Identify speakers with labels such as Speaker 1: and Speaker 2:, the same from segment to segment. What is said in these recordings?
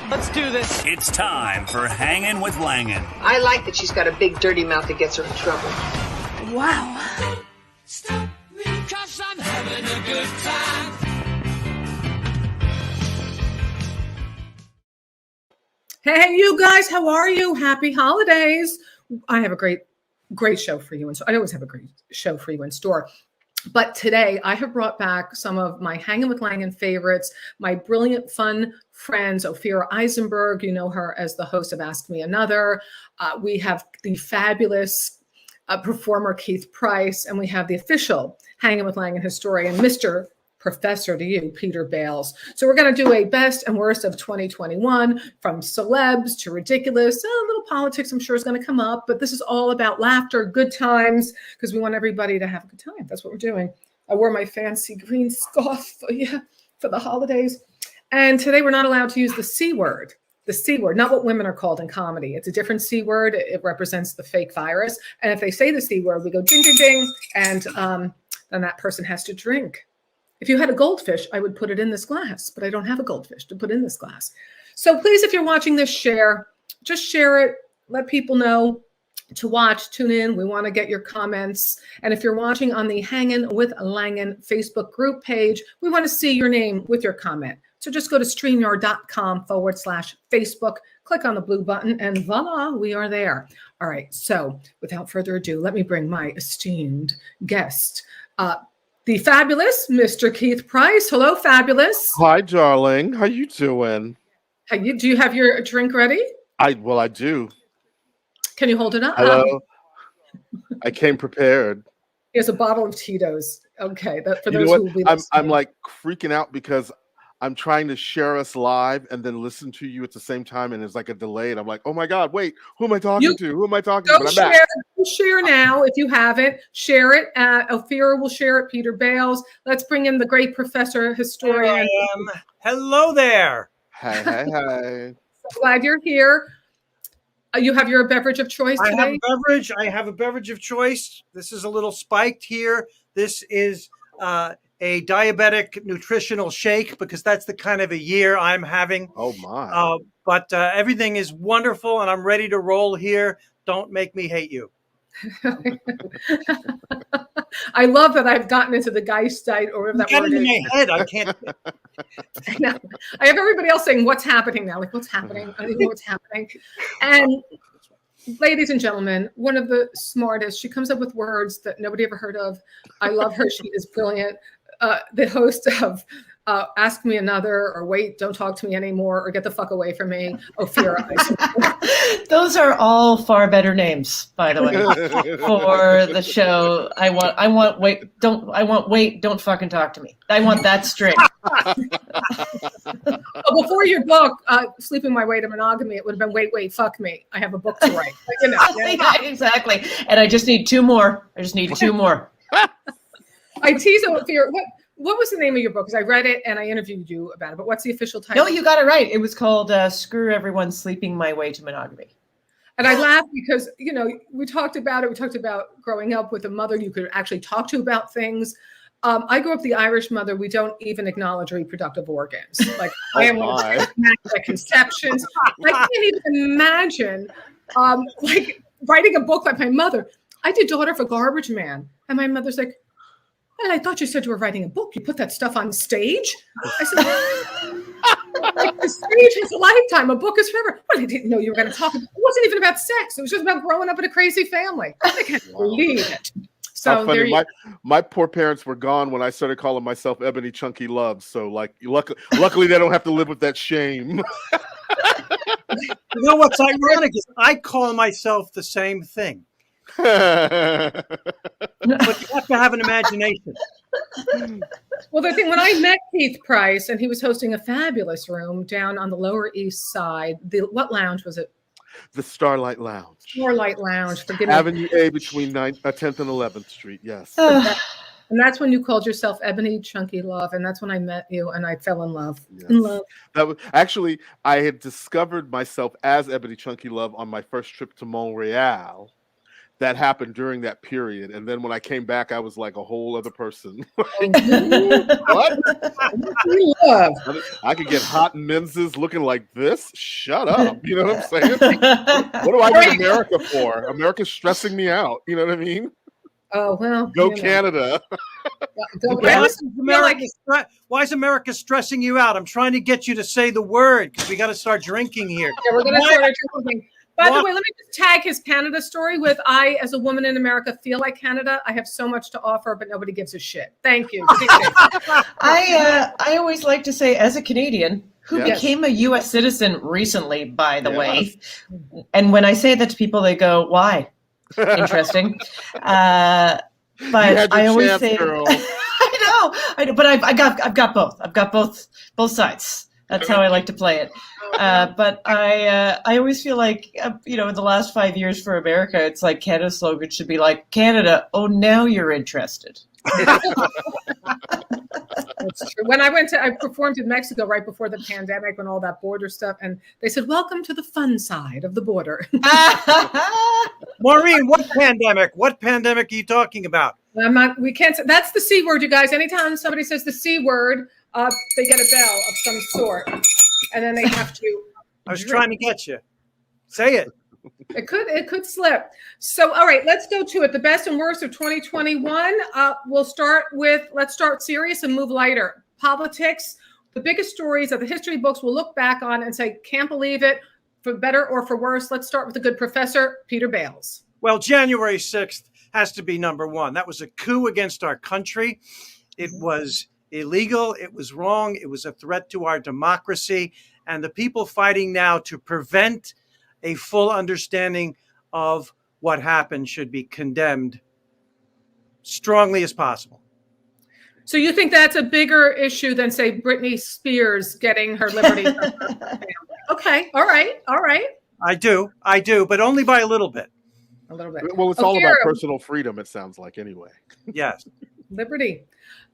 Speaker 1: Let's do this.
Speaker 2: It's time for Hangin' with Langin.
Speaker 3: I like that she's got a big dirty mouth that gets her in trouble.
Speaker 1: Wow.
Speaker 4: Stop me, 'cause I'm having a good time.
Speaker 5: Hey, you guys, how are you? Happy holidays. I have a great show for you. And so I always have a great show for you in store. But today I have brought back some of my Hangin' with Langin favorites, my brilliant, fun friends, Ophira Eisenberg. You know her as the host of Ask Me Another. We have the fabulous performer Keith Price, and we have the official Hangin' with Langin historian, Mr. Professor to you, Peter Bales. So we're going to do a best and worst of 2021, from celebs to ridiculous. A little politics, I'm sure, is going to come up, but this is all about laughter, good times, because we want everybody to have a good time. That's what we're doing. I wore my fancy green scarf for the holidays. And today we're not allowed to use the C word. The C word, not what women are called in comedy. It's a different C word. It represents the fake virus. And if they say the C word, we go ding, ding, ding, and then that person has to drink. If you had a goldfish, I would put it in this glass, but I don't have a goldfish to put in this glass. So please, if you're watching this, just share it. Let people know to watch, tune in. We want to get your comments. And if you're watching on the Hangin' with Langin Facebook group page, we want to see your name with your comment. So just go to StreamYard.com/Facebook, click on the blue button, and voila, we are there. All right. So without further ado, let me bring my esteemed guest, the fabulous Mr. Keith Price. Hello, fabulous.
Speaker 6: Hi, darling. How you doing?
Speaker 5: Do you have your drink ready?
Speaker 6: I do.
Speaker 5: Can you hold it up?
Speaker 6: Hello. I came prepared.
Speaker 5: Here's a bottle of Tito's. Okay, that for
Speaker 6: You
Speaker 5: those
Speaker 6: know
Speaker 5: who will be listening.
Speaker 6: I'm like freaking out because I'm trying to share us live and then listen to you at the same time, and there's like a delay, and I'm like, oh my God, wait, who am I talking to? Who am I talking to? But I'm back.
Speaker 5: Share now if you haven't. Share it. Ophira will share it. Peter Bales. Let's bring in the great professor historian.
Speaker 1: Hello there.
Speaker 6: Hey.
Speaker 5: So glad you're here. You have your beverage of choice today?
Speaker 1: I have a beverage of choice. This is a little spiked here. This is a diabetic nutritional shake, because that's the kind of a year I'm having.
Speaker 6: Oh my.
Speaker 1: But everything is wonderful, and I'm ready to roll here. Don't make me hate you.
Speaker 5: I love that I've gotten into the Geist diet, or whatever that word
Speaker 1: in
Speaker 5: is.
Speaker 1: my head. I can't.
Speaker 5: I have everybody else saying, what's happening now? Like, what's happening? I don't know what's happening. And ladies and gentlemen, one of the smartest, she comes up with words that nobody ever heard of. I love her. She is brilliant. The host of Ask Me Another, or Wait, Don't Talk to Me Anymore, or Get the Fuck Away from Me, Ophira.
Speaker 7: Those are all far better names, by the way, for the show. I want wait, don't fucking talk to me. I want that string.
Speaker 5: Before your book, Sleeping My Way to Monogamy, it would have been Wait, Fuck Me. I have a book to write. But,
Speaker 7: Yeah, exactly. And I just need two more. I
Speaker 5: tease Ophira. What was the name of your book? Because I read it and I interviewed you about it. But what's the official title?
Speaker 7: No, you got it right. It was called Screw Everyone, Sleeping My Way to Monogamy.
Speaker 5: And I laughed because, we talked about it. We talked about growing up with a mother you could actually talk to about things. I grew up the Irish mother. We don't even acknowledge reproductive organs. Like, I am one of the conceptions. I can't even imagine, writing a book like my mother. I did Daughter of a Garbage Man. And my mother's like, well, I thought you said you were writing a book. You put that stuff on stage? I said, the stage is a lifetime. A book is forever. Well, I didn't know you were going to talk. It wasn't even about sex. It was just about growing up in a crazy family. I can't believe it. So
Speaker 6: funny. My poor parents were gone when I started calling myself Ebony Chunky Love. So, luckily they don't have to live with that shame.
Speaker 1: You know what's ironic is I call myself the same thing. But you have to have an imagination.
Speaker 5: Well, the thing, when I met Keith Price, and he was hosting a fabulous room down on the Lower East Side, what lounge was it?
Speaker 6: The Starlight Lounge.
Speaker 5: Starlight Lounge. Forgive me.
Speaker 6: Avenue A between 10th and 11th Street, yes.
Speaker 5: And that's when you called yourself Ebony Chunky Love, and that's when I met you, and I fell in love.
Speaker 6: Yes.
Speaker 5: In love.
Speaker 6: That was actually, I had discovered myself as Ebony Chunky Love on my first trip to Montreal. that happened during that period. And then when I came back, I was like a whole other person. What?
Speaker 5: Love.
Speaker 6: I could get hot menses looking like this? Shut up. You know what I'm saying? What do I need America for? America's stressing me out. You know what I mean?
Speaker 5: Oh, well.
Speaker 6: Go Canada.
Speaker 1: Why is America stressing you out? I'm trying to get you to say the word because we got to start drinking here.
Speaker 5: Yeah, we're going to start drinking. By the way, let me just tag his Canada story with I, as a woman in America, feel like Canada. I have so much to offer, but nobody gives a shit. Thank you.
Speaker 7: I always like to say, as a Canadian who became a U.S. citizen recently, by the way, and when I say that to people, they go, "Why?" Interesting. But I always say, I know, but I've got both. I've got both sides. That's how I like to play it. But I always feel like, in the last 5 years for America, it's like Canada's slogan should be like, Canada, oh, now you're interested.
Speaker 5: That's true. When I performed in Mexico right before the pandemic when all that border stuff, and they said, welcome to the fun side of the border.
Speaker 1: Maureen, what pandemic? What pandemic are you talking about?
Speaker 5: We can't say, that's the C word, you guys. Anytime somebody says the C word, they get a bell of some sort. And then they have to.
Speaker 1: I was trying to get you. Say it.
Speaker 5: It could slip. So, all right, let's go to it. The best and worst of 2021. Let's start serious and move lighter. Politics, the biggest stories of the history books we'll look back on and say, can't believe it, for better or for worse. Let's start with the good professor, Peter Bales.
Speaker 1: Well, January 6th has to be number one. That was a coup against our country. It was illegal. It was wrong. It was a threat to our democracy. And the people fighting now to prevent a full understanding of what happened should be condemned strongly as possible.
Speaker 5: So you think that's a bigger issue than, say, Britney Spears getting her liberty? Okay. All right.
Speaker 1: I do, but only by a little bit.
Speaker 5: A little bit.
Speaker 6: Well, it's all about personal freedom, it sounds like, anyway.
Speaker 1: Yes.
Speaker 5: Liberty.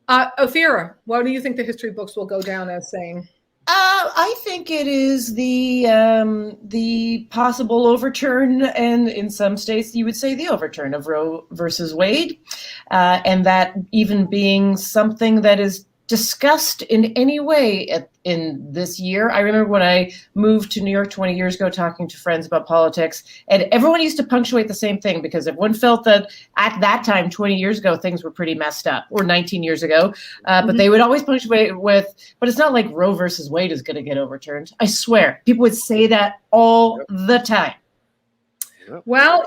Speaker 5: Ophira, what do you think the history books will go down as saying?
Speaker 7: I think it is the possible overturn, and in some states you would say the overturn of Roe versus Wade, and that even being something that is discussed in any way in this year. I remember when I moved to New York 20 years ago, talking to friends about politics, and everyone used to punctuate the same thing because everyone felt that at that time, 20 years ago, things were pretty messed up, or 19 years ago. But they would always punctuate with, but it's not like Roe versus Wade is going to get overturned. I swear, people would say that all the time.
Speaker 5: Well,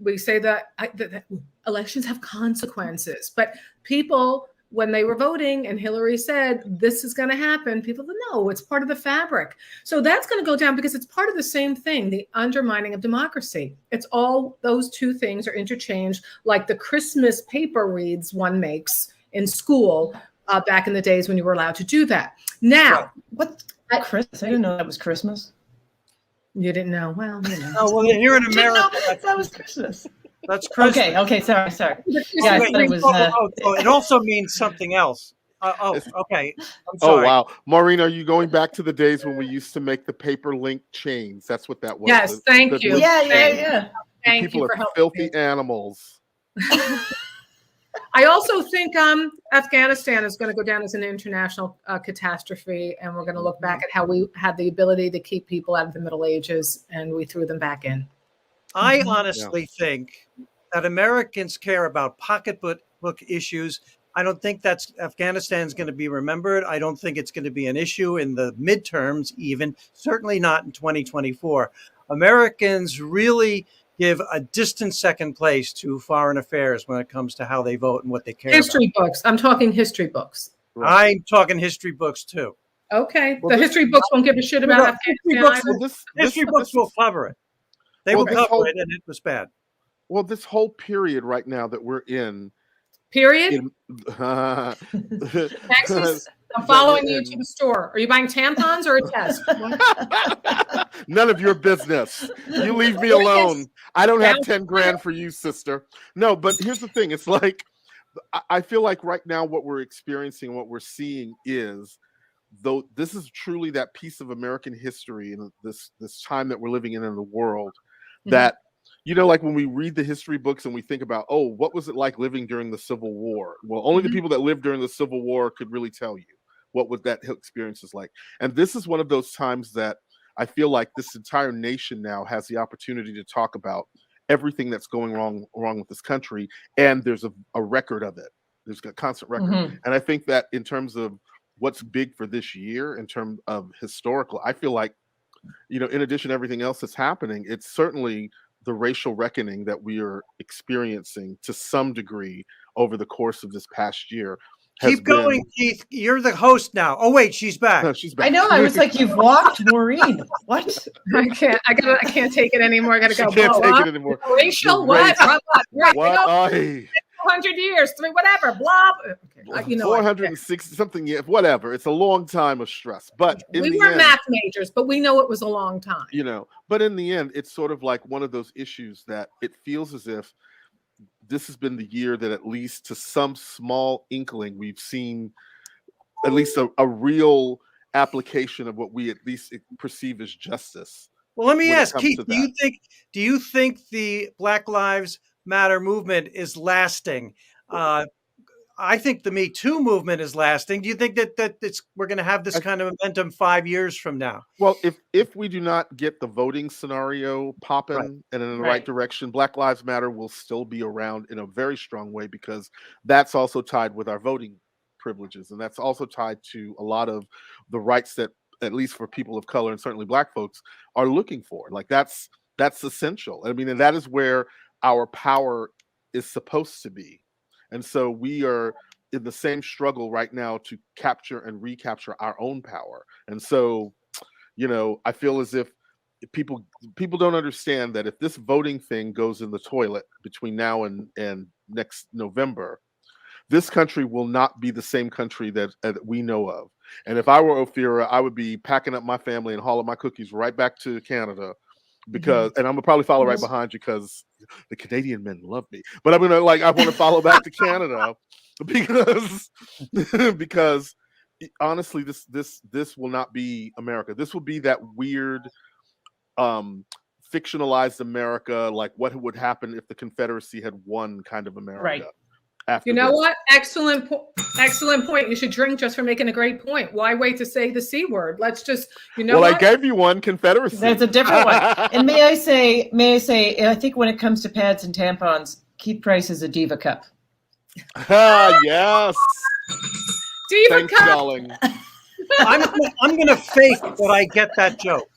Speaker 5: we say that elections have consequences, but people, when they were voting and Hillary said this is going to happen, people said, no, it's part of the fabric. So that's going to go down because it's part of the same thing, the undermining of democracy. It's all those two things are interchanged, like the Christmas paper reads one makes in school back in the days when you were allowed to do that. Now,
Speaker 7: what Christmas? I didn't know that was Christmas.
Speaker 5: You didn't know? Well,
Speaker 1: Oh, well, here in America,
Speaker 7: that was Christmas.
Speaker 1: That's Christmas.
Speaker 7: Okay, sorry. Yeah, I thought it was.
Speaker 1: It also means something else. Okay. I'm sorry.
Speaker 6: Oh, wow. Maureen, are you going back to the days when we used to make the paper link chains? That's what that was.
Speaker 5: Yes, thank you.
Speaker 7: Yeah.
Speaker 5: Thank
Speaker 6: People
Speaker 5: you for
Speaker 6: are
Speaker 5: helping
Speaker 6: filthy
Speaker 5: me.
Speaker 6: animals.
Speaker 5: I also think Afghanistan is going to go down as an international catastrophe, and we're going to look back at how we had the ability to keep people out of the Middle Ages, and we threw them back in.
Speaker 1: I honestly think that Americans care about pocketbook issues. I don't think Afghanistan's going to be remembered. I don't think it's going to be an issue in the midterms, even, certainly not in 2024. Americans really give a distant second place to foreign affairs when it comes to how they vote and what they care
Speaker 5: History books. I'm talking history books.
Speaker 1: Right. I'm talking history books too.
Speaker 5: Okay. The history books won't give a shit about Afghanistan.
Speaker 1: History books will cover it. They will cover it, and it was bad.
Speaker 6: Well, this whole period right now that we're in.
Speaker 5: Period? Maxis, I'm following you to the store. Are you buying tampons or a test?
Speaker 6: None of your business. You leave me alone. I don't have 10 grand for you, sister. No, but here's the thing. It's like, I feel like right now what we're experiencing, what we're seeing is, though this is truly that piece of American history and this time that we're living in the world, that you know, like when we read the history books and we think about, oh, what was it like living during the Civil War? Well, only the people that lived during the Civil War could really tell you what was that experience is like. And this is one of those times that I feel like this entire nation now has the opportunity to talk about everything that's going wrong with this country, and there's a record of it. There's a constant record. And I think that in terms of what's big for this year, in terms of historical, I feel like, you know, in addition to everything else that's happening, it's certainly the racial reckoning that we are experiencing to some degree over the course of this past year.
Speaker 1: Keep going, Keith. You're the host now. Oh wait, she's back.
Speaker 6: No, she's back.
Speaker 7: I know. I was like, you've walked, Maureen. What?
Speaker 5: I can't take it anymore. I gotta go.
Speaker 6: She can't take it anymore.
Speaker 5: Racial what?
Speaker 6: What?
Speaker 5: 200 years, whatever, blah. Okay. You know,
Speaker 6: 460 something years, whatever. It's a long time of stress. But
Speaker 5: we were math majors, but we know it was a long time.
Speaker 6: You know, but in the end, it's sort of like one of those issues that it feels as if this has been the year that at least to some small inkling, we've seen at least a real application of what we at least perceive as justice.
Speaker 1: Well, let me ask, Keith, do you think the Black Lives Matter movement is lasting? I think the Me Too movement is lasting. Do you think that we're going to have this kind of momentum 5 years from now?
Speaker 6: Well, if we do not get the voting scenario popping and in the right direction, Black Lives Matter will still be around in a very strong way, because that's also tied with our voting privileges, and that's also tied to a lot of the rights that, at least for people of color and certainly Black folks, are looking for. Like that's essential. I mean, and that is where our power is supposed to be. And so we are in the same struggle right now to capture and recapture our own power. And so, you know, I feel as if people don't understand that if this voting thing goes in the toilet between now and next November, this country will not be the same country that we know of. And if I were Ophira, I would be packing up my family and hauling my cookies right back to Canada, because and I'm gonna probably follow right behind you, because the Canadian men love me. But I'm gonna I want to follow back to Canada because honestly, this will not be America. This will be that weird fictionalized America, like what would happen if the Confederacy had won kind of America.
Speaker 7: Right.
Speaker 5: You know what? Excellent point. You should drink just for making a great point. Why wait to say the C word? Let's just,
Speaker 6: Well, I gave you one, Confederacy.
Speaker 7: That's a different one. And may I say, I think when it comes to pads and tampons, Keith Price is a diva cup.
Speaker 6: Yes.
Speaker 5: Diva
Speaker 6: Thanks,
Speaker 5: cup.
Speaker 6: darling.
Speaker 1: I'm gonna fake that I get that joke.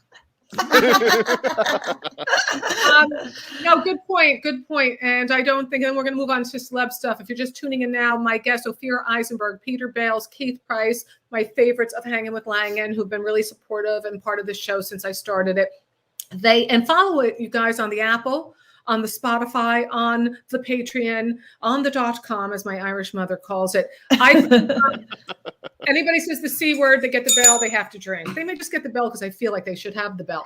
Speaker 5: No, good point. And I don't think, and we're going to move on to celeb stuff. If you're just tuning in now, my guests, Ophira Eisenberg, Peter Bales, Keith Price, my favorites of Hanging with Langan, who've been really supportive and part of the show since I started it. And follow it, you guys, on the Apple, on the Spotify, on the Patreon, on the .com, as my Irish mother calls it. Anybody says the C word, they get the bell, they have to drink. They may just get the bell because I feel like they should have the bell.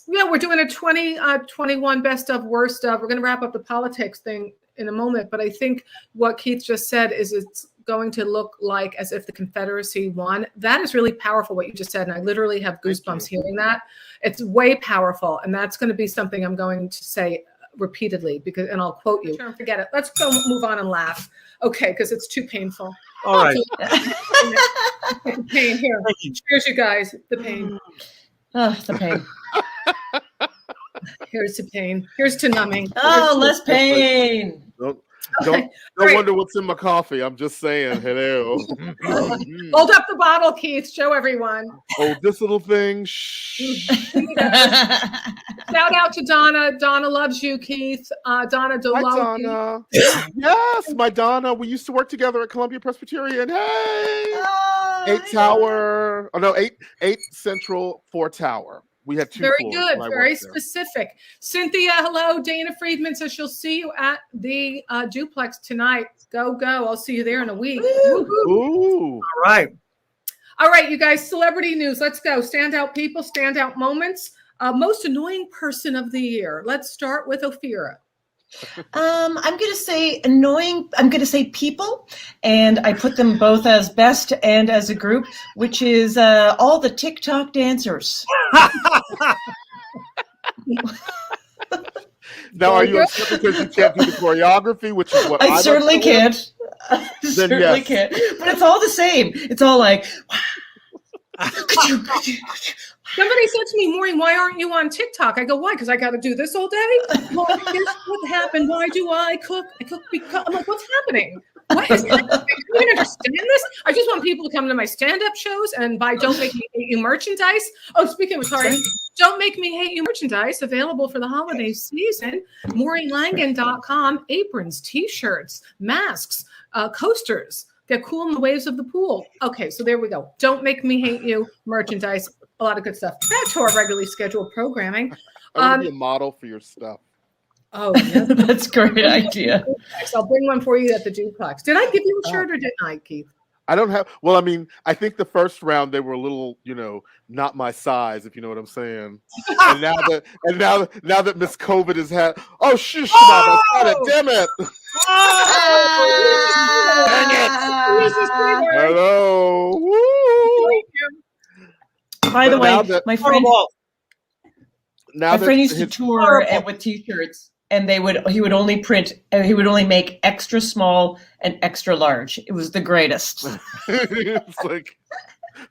Speaker 5: We're doing a 21 best of, worst of. We're going to wrap up the politics thing in a moment. But I think what Keith just said is it's going to look like as if the Confederacy won. That is really powerful, what you just said. And I literally have goosebumps hearing that. It's way powerful. And that's going to be something I'm going to say repeatedly, and I'll quote you. Forget it. Let's go move on and laugh. Okay, because it's too painful.
Speaker 1: All right.
Speaker 5: The pain here. Cheers, you guys. The pain.
Speaker 7: Oh, the pain.
Speaker 5: Here's to pain. Here's to numbing.
Speaker 7: Oh, less pain.
Speaker 6: Don't wonder what's in my coffee. I'm just saying. Hello.
Speaker 5: Hold up the bottle, Keith. Show everyone.
Speaker 6: Oh, this little thing. Shh.
Speaker 5: Shout out to Donna. Donna loves you, Keith. Donna
Speaker 6: Hi, Donna. Yes, my Donna. We used to work together at Columbia Presbyterian. Hey.
Speaker 7: Oh,
Speaker 6: 8 Tower. Oh, no, 8 Central, 4 Tower. We had 2
Speaker 5: Very
Speaker 6: floors
Speaker 5: good.
Speaker 6: when I
Speaker 5: Very
Speaker 6: worked there.
Speaker 5: specific. Cynthia, hello. Dana Friedman says she'll see you at the duplex tonight. Go. I'll see you there in a week.
Speaker 6: Ooh.
Speaker 1: All right,
Speaker 5: you guys. Celebrity news. Let's go. Standout people, standout moments. Most annoying person of the year. Let's start with Ophira.
Speaker 7: I'm going to say annoying. I'm going to say people, and I put them both as best and as a group, which is all the TikTok dancers.
Speaker 6: Now, are you upset because you can't do the choreography, which is what
Speaker 7: I certainly can't.
Speaker 6: Then
Speaker 7: Certainly
Speaker 6: yes.
Speaker 7: can't. But it's all the same. It's all like.
Speaker 5: Somebody said to me, Maureen, why aren't you on TikTok? I go, why? Because I got to do this all day? Well, guess what happened? Why do I cook? I cook because I'm like, what's happening? What is happening? Do you even understand this? I just want people to come to my stand-up shows and buy Don't Make Me Hate You merchandise. Oh, speaking of, sorry, Don't Make Me Hate You merchandise available for the holiday season. MaureenLangan.com, aprons, t-shirts, masks, coasters. Get cool in the waves of the pool. Okay, so there we go. Don't Make Me Hate You merchandise. A lot of good stuff. Back to our regularly scheduled programming.
Speaker 6: I want to be a model for your stuff.
Speaker 5: Oh, yeah.
Speaker 7: That's a great idea.
Speaker 5: I'll bring one for you at the duplex. Did I give you a shirt or didn't I, Keith?
Speaker 6: I don't have. Well, I mean, I think the first round they were a little, not my size, if you know what I'm saying. And now that Miss COVID has had, shush, I got it, damn it. Dang it. Hello. Woo.
Speaker 7: By the way, my friend used to tour with t-shirts, and he would only make extra small and extra large. It was the greatest.
Speaker 6: It's like,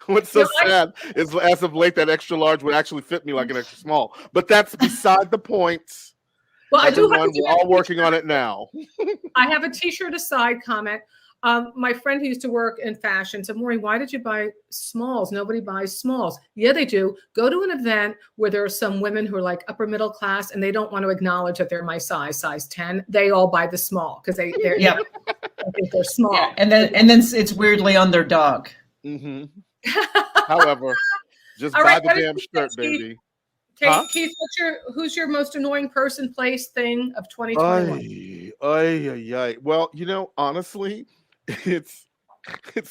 Speaker 6: what's so sad is as of late that extra large would actually fit me like an extra small. But that's beside the point.
Speaker 5: Well,
Speaker 6: we're all working on it now.
Speaker 5: I have a t-shirt aside comment. My friend who used to work in fashion said, Maureen, why did you buy smalls? Nobody buys smalls. Yeah, they do. Go to an event where there are some women who are like upper middle class and they don't want to acknowledge that they're my size 10. They all buy the small because I think they're small.
Speaker 7: Yeah. And then it's weirdly on their dog.
Speaker 6: Mm-hmm. However, just buy the damn shirt, baby.
Speaker 5: Keith, who's your most annoying person, place, thing of 2021?
Speaker 6: Well, honestly, it's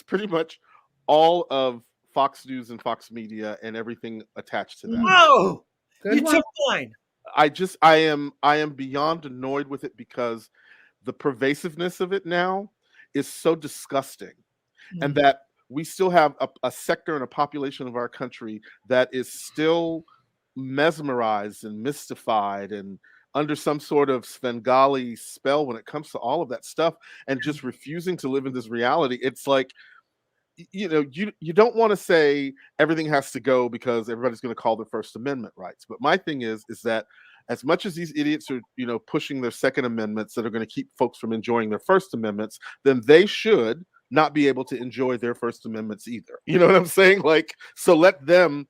Speaker 6: pretty much all of Fox News and Fox Media and everything attached to that.
Speaker 1: Whoa, you took mine.
Speaker 6: I am beyond annoyed with it because the pervasiveness of it now is so disgusting, and that we still have a sector and a population of our country that is still mesmerized and mystified and under some sort of Svengali spell when it comes to all of that stuff, and just refusing to live in this reality. It's like, you don't want to say everything has to go because everybody's going to call their First Amendment rights. But my thing is that as much as these idiots are, pushing their Second Amendments that are going to keep folks from enjoying their First Amendments, then they should not be able to enjoy their First Amendments either. You know what I'm saying? Like, so let them,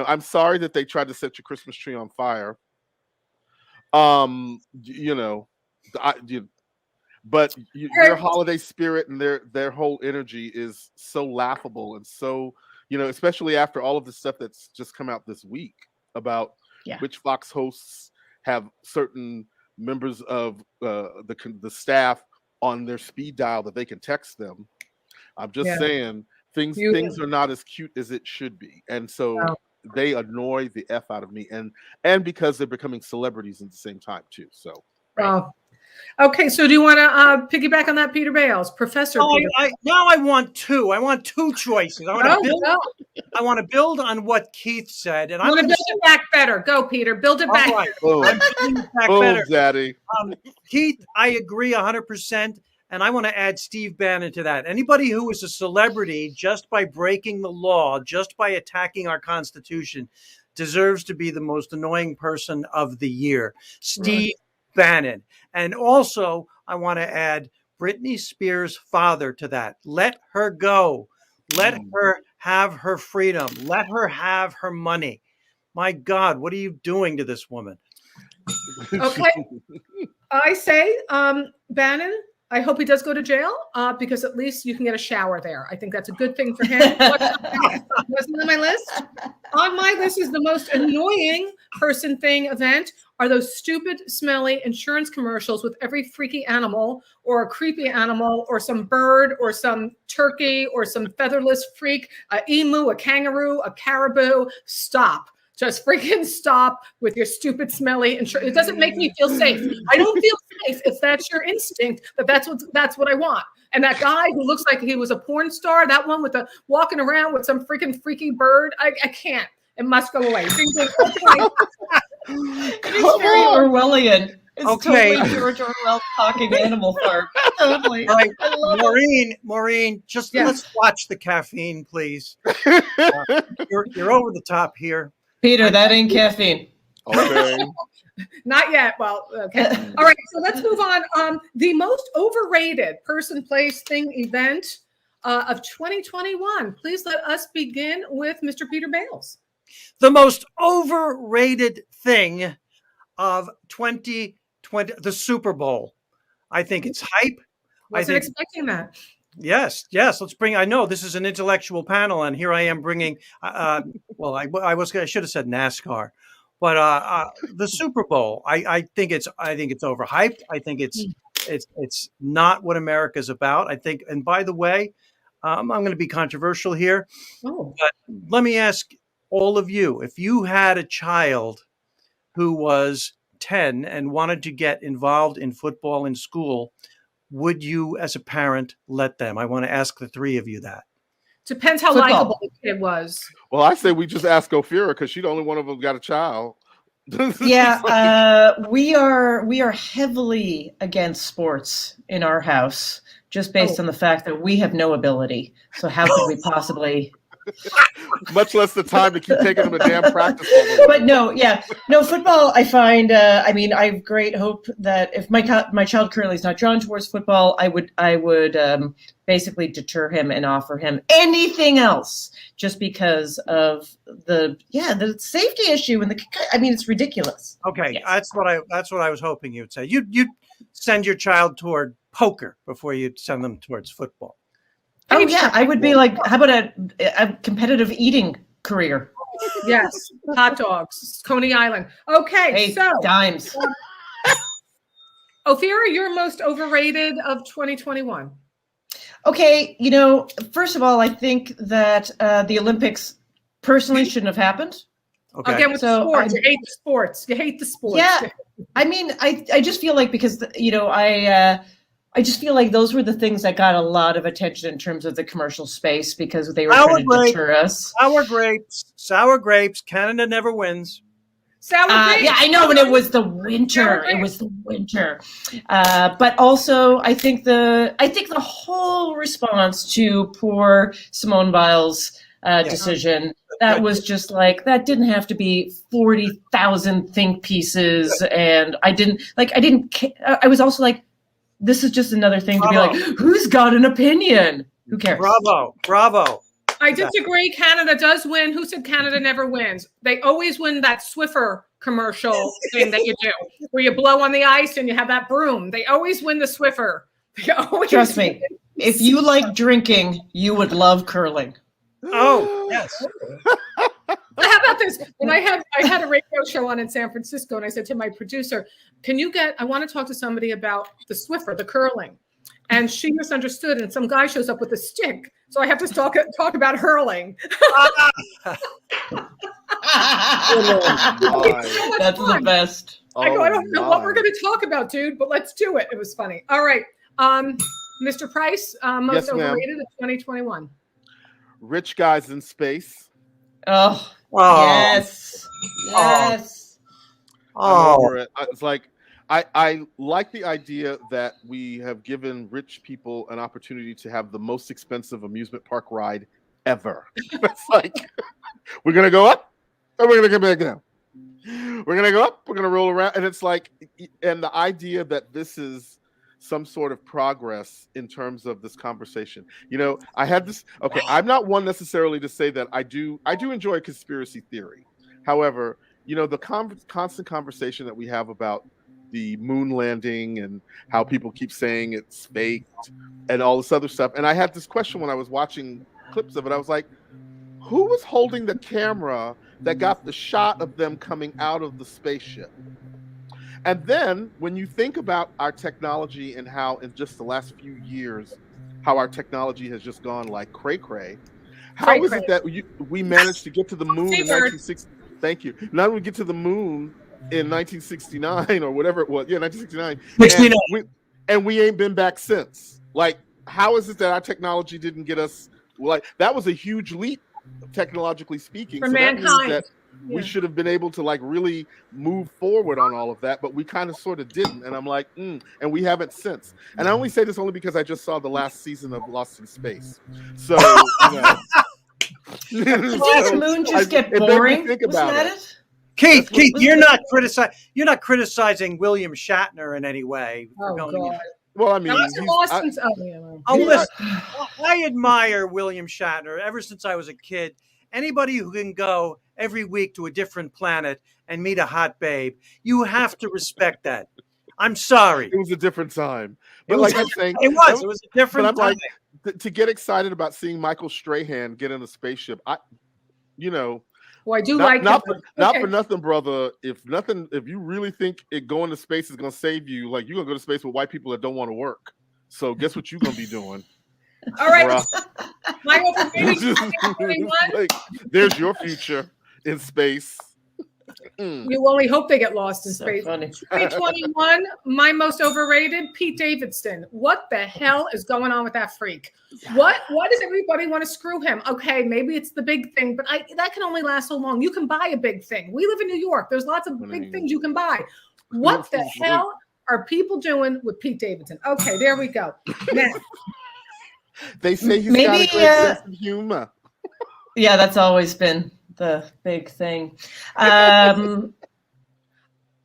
Speaker 6: I'm sorry that they tried to set your Christmas tree on fire. But your holiday spirit and their whole energy is so laughable and so, especially after all of the stuff that's just come out this week about which Fox hosts have certain members of the staff on their speed dial that they can text them. I'm just saying things are not as cute as it should be, and so they annoy the F out of me, and because they're becoming celebrities at the same time too. So,
Speaker 5: okay. So, do you want to piggyback on that, Peter Bales, Professor? Peter.
Speaker 1: Now I want two. I want two choices. I want to build on what Keith said, and I'm going to build
Speaker 5: it back better. Go, Peter. Build it back.
Speaker 1: Right. I'm building it back better,
Speaker 6: Daddy.
Speaker 1: Keith, I agree 100%. And I want to add Steve Bannon to that. Anybody who is a celebrity just by breaking the law, just by attacking our Constitution, deserves to be the most annoying person of the year. Steve Bannon. And also, I want to add Britney Spears' father to that. Let her go. Let her have her freedom. Let her have her money. My God, what are you doing to this woman?
Speaker 5: Okay. I say, Bannon, I hope he does go to jail because at least you can get a shower there. I think that's a good thing for him. Wasn't on my list. On my list is the most annoying person thing event are those stupid, smelly insurance commercials with every freaky animal or a creepy animal or some bird or some turkey or some featherless freak, an emu, a kangaroo, a caribou. Stop. Just freaking stop with your stupid, smelly insurance. It doesn't make me feel safe. I don't feel safe if that's your instinct, but that's what I want. And that guy who looks like he was a porn star, that one with the walking around with some freaking freaky bird, I can't. It must go away.
Speaker 7: It's very Orwellian. It's
Speaker 1: Okay.
Speaker 7: totally George Orwell talking Animal Farm. Totally.
Speaker 1: All right,
Speaker 7: I love it.
Speaker 1: Maureen, just
Speaker 5: Yes.
Speaker 1: let's watch the caffeine, please. You're over the top here.
Speaker 7: Peter, that ain't caffeine.
Speaker 6: Okay.
Speaker 5: Not yet. Well, okay. All right. So let's move on. The most overrated person, place, thing, event of 2021. Please let us begin with Mr. Peter Bales.
Speaker 1: The most overrated thing of 2020, the Super Bowl. I think it's hype.
Speaker 5: Wasn't expecting that.
Speaker 1: Yes. Let's bring. I know this is an intellectual panel, and here I am bringing. Well, I should have said NASCAR, but the Super Bowl. I think it's overhyped. I think it's not what America's about. I think. And by the way, I'm going to be controversial here,
Speaker 5: Oh,
Speaker 1: but let me ask all of you: if you had a child who was 10 and wanted to get involved in football in school, would you, as a parent, let them? I want to ask the three of you that.
Speaker 5: depends how
Speaker 7: Football.
Speaker 5: likable the kid was.
Speaker 6: Well, I say we just ask Ophira because she's the only one of them got a child.
Speaker 7: Yeah, we are heavily against sports in our house, just based on the fact that we have no ability. So how could we possibly?
Speaker 6: Much less the time to keep taking them to damn practice.
Speaker 7: But no, football. I find. I have great hope that if my child currently is not drawn towards football, I would basically deter him and offer him anything else, just because of the safety issue and it's ridiculous.
Speaker 1: Okay,
Speaker 7: Yes.
Speaker 1: that's what I was hoping you'd say. You'd send your child toward poker before you'd send them towards football.
Speaker 7: Oh yeah, I would be like, how about a competitive eating career?
Speaker 5: Yes, hot dogs, Coney Island. Okay,
Speaker 7: Hey,
Speaker 5: so
Speaker 7: dimes.
Speaker 5: Ophira, your most overrated of 2021.
Speaker 7: Okay, first of all, I think that the Olympics personally shouldn't have happened.
Speaker 1: Okay.
Speaker 5: Again, with
Speaker 7: So,
Speaker 5: sports, you hate the sports. You hate the sports.
Speaker 7: Yeah, I mean, I just feel like because I just feel like those were the things that got a lot of attention in terms of the commercial space because they were trying to deter us.
Speaker 1: Sour grapes. Canada never wins.
Speaker 5: Sour grapes.
Speaker 7: Yeah, I know when it was the winter. It was the winter. But also, I think the whole response to poor Simone Biles' decision, that was just like, that didn't have to be 40,000 think pieces. And I was also like, this is just another thing to be like, who's got an opinion? Who cares?
Speaker 1: Bravo.
Speaker 5: I disagree. Canada does win. Who said Canada never wins? They always win that Swiffer commercial thing that you do, where you blow on the ice and you have that broom. They always win the Swiffer.
Speaker 7: Trust me, if you like drinking, you would love curling.
Speaker 1: Oh, yes.
Speaker 5: How about this? When I had a radio show on in San Francisco, and I said to my producer, I want to talk to somebody about the Swiffer, the curling. And she misunderstood, and some guy shows up with a stick. So I have to talk about hurling.
Speaker 7: That's the best.
Speaker 5: I don't know what we're going to talk about, dude, but let's do it. It was funny. All right. Mr. Price, most overrated of 2021.
Speaker 6: Rich guys in space.
Speaker 7: Oh. Yes.
Speaker 6: It's like I like the idea that we have given rich people an opportunity to have the most expensive amusement park ride ever. It's like we're gonna go up and we're gonna come back down. We're gonna go up, we're gonna roll around, and it's like, and the idea that this is some sort of progress in terms of this conversation. I had this. Okay, I'm not one necessarily to say that I do enjoy conspiracy theory. However, the constant conversation that we have about the moon landing and how people keep saying it's faked and all this other stuff. And I had this question when I was watching clips of it. I was like, who was holding the camera that got the shot of them coming out of the spaceship? And then when you think about our technology and how in just the last few years, how our technology has just gone like cray-cray, how is it that we managed to get to the moon in 1960? Thank you. Now we get to the moon in 1969 or whatever it was. Yeah, 1969. And we ain't been back since. Like, how is it that our technology didn't get us? Like, that was a huge leap, technologically speaking.
Speaker 5: For mankind.
Speaker 6: we should have been able to like really move forward on all of that, but we kind of sort of didn't. And I'm like, and we haven't since. And I only say this only because I just saw the last season of Lost in Space. So,
Speaker 7: Didn't the moon just get boring?
Speaker 6: Think
Speaker 7: Wasn't
Speaker 6: about
Speaker 7: that
Speaker 6: it.
Speaker 7: it?
Speaker 1: Keith, you're not criticizing William Shatner in any way.
Speaker 5: Oh, God.
Speaker 6: Well, I mean,
Speaker 1: listen, I admire William Shatner ever since I was a kid. Anybody who can go every week to a different planet and meet a hot babe, you have to respect that. I'm sorry.
Speaker 6: It was a different time. But like I'm saying,
Speaker 1: it was a different time.
Speaker 6: Like, to get excited about seeing Michael Strahan get in a spaceship,
Speaker 5: well, I do
Speaker 6: not for nothing, brother. If you really think going to space is gonna save you, like you're gonna go to space with white people that don't want to work. So guess what you're gonna be doing?
Speaker 5: All right. My overrated
Speaker 6: like, there's your future in space.
Speaker 5: You only hope they get lost in space.
Speaker 7: Funny.
Speaker 5: 2021, my most overrated, Pete Davidson. What the hell is going on with that freak? Why does everybody want to screw him? Okay, maybe it's the big thing, but that can only last so long. You can buy a big thing. We live in New York. There's lots of big things you can buy. What the hell are people doing with Pete Davidson? Okay, there we go. Now,
Speaker 6: they say he's got a great sense of humor.
Speaker 7: Yeah, that's always been the big thing.
Speaker 5: I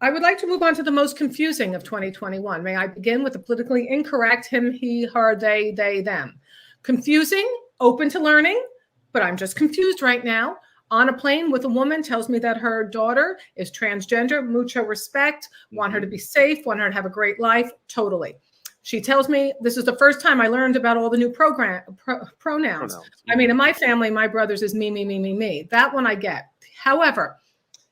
Speaker 5: would like to move on to the most confusing of 2021. May I begin with the politically incorrect him, he, her, they, them. Confusing, open to learning, but I'm just confused right now. On a plane with a woman tells me that her daughter is transgender, mucho respect, want her to be safe, want her to have a great life, totally. She tells me this is the first time I learned about all the new pronouns. I mean, in my family, my brother's is me, me, me, me, me. That one I get. However,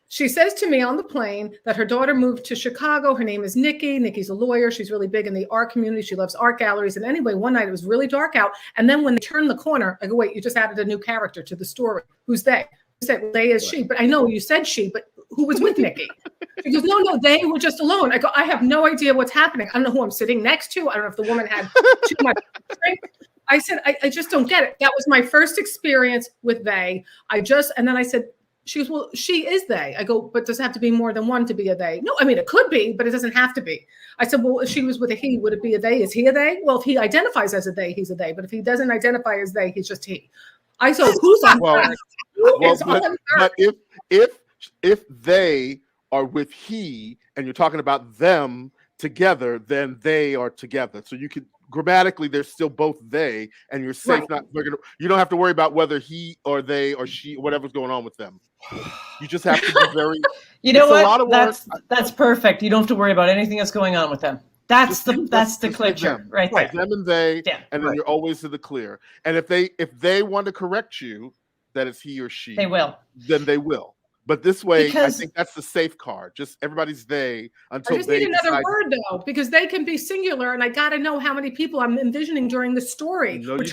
Speaker 5: she says to me on the plane that her daughter moved to Chicago. Her name is Nikki. Nikki's a lawyer. She's really big in the art community. She loves art galleries. And anyway, one night it was really dark out. And then when they turned the corner, I go, wait, you just added a new character to the story. Who's they? She said, they is she. But I know you said she, but who was with Nikki? She goes, no, they were just alone. I go, I have no idea what's happening. I don't know who I'm sitting next to. I don't know if the woman had too much drink. I said, I just don't get it. That was my first experience with they. And then I said, she goes, well, she is they. I go, but does it have to be more than one to be a they? No, I mean, it could be, but it doesn't have to be. I said, well, if she was with a he, would it be a they? Is he a they? Well, if he identifies as a they, he's a they. But if he doesn't identify as they, he's just he. I said, who's on third?
Speaker 6: But if they are with he and you're talking about them together, then they are together. So you could grammatically, they're still both they, and you're safe.
Speaker 5: Right.
Speaker 6: You don't have to worry about whether he or they or she, whatever's going on with them. You just have to be very.
Speaker 7: You know what? That's perfect. You don't have to worry about anything that's going on with them. That's the clincher right there.
Speaker 6: Them and they, and then you're always to the clear. And if they want to correct you that it's he or she,
Speaker 7: they will.
Speaker 6: Then they will. But this way, I think that's the safe card. Just everybody's they until
Speaker 5: I just need another word though, because they can be singular, and I got to know how many people I'm envisioning during the story.
Speaker 6: No, you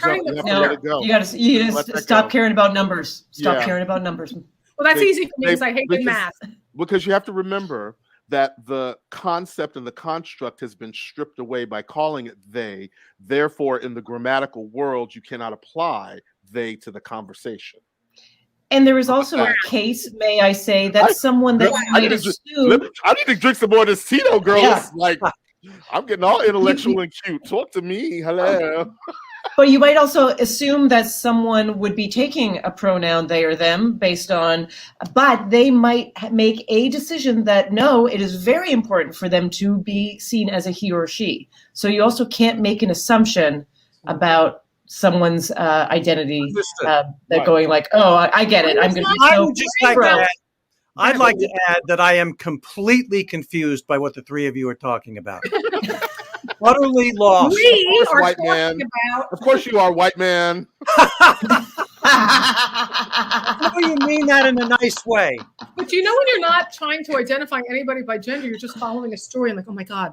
Speaker 6: got
Speaker 7: to stop caring about numbers. Stop caring about numbers.
Speaker 5: Well, that's easy for me because I hate math.
Speaker 6: Because you have to remember that the concept and the construct has been stripped away by calling it they. Therefore, in the grammatical world, you cannot apply they to the conversation.
Speaker 7: And there is also a case, may I say, that someone that might assume.
Speaker 6: I need to drink some more of this Tito, girl. Yeah. Like, I'm getting all intellectual and cute. Talk to me. Hello.
Speaker 7: But you might also assume that someone would be taking a pronoun they or them but they might make a decision that no, it is very important for them to be seen as a he or she. So you also can't make an assumption about someone's identity. They're going like, oh, I get it. I'm going to be
Speaker 1: I'd like to add that I am completely confused by what the three of you are talking about. Utterly lost.
Speaker 5: We are
Speaker 6: white man. Of course you are, white man.
Speaker 1: How do you mean that in a nice way?
Speaker 5: But you know when you're not trying to identify anybody by gender, you're just following a story and like, oh my God,